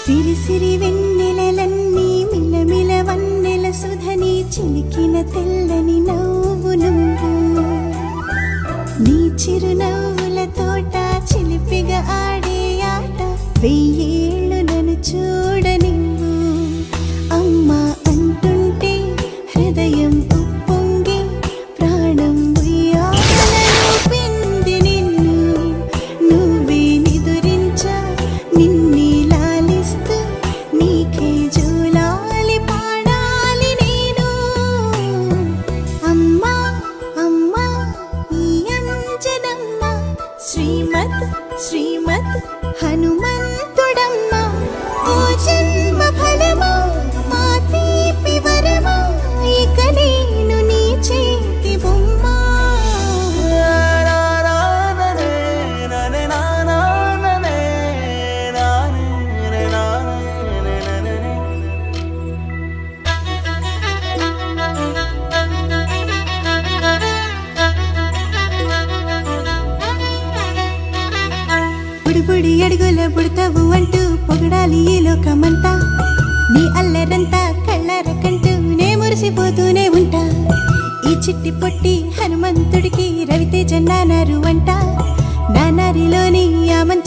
సిరి సిరి వెన్నెలలన్నీ మిలమిల వన్నెల సుధని చిలికిన తెల్లని నవ్వు నువ్వు నీ చిరునవ్వుల తోట చిలిపిగా ఆడే ఆట వెయ్యేళ్ళు నన్ను చూడనివ్వు అమ్మా అంటుంటే హృదయం ఉప్పొంగి ప్రాణం ఉయ్యాలలో పిండి నిన్ను నువ్వే నిదురించా నిన్నే లాలిస్తూ నీకే జూలాలి పాడాలి నేను అమ్మా అమ్మా ఈ అంజనమ్మ శ్రీమత్ శ్రీమత్ హనుమంతుడమ్మ ఓ జన్మ ఫలమా మా తీపి వరమా ఇక నేను నీ చేతి బొమ్మ బుడి అడుగుల బుడతావు అంటూ పొగడాలి ఈ లోకమంతా నీ అల్లరంతా కళ్ళారకంటూనే మురిసిపోతూనే ఉంటా ఈ చిట్టి పొట్టి హనుమంతుడికి రవితేజ నానారు అంట నానారిలోని ఆమంత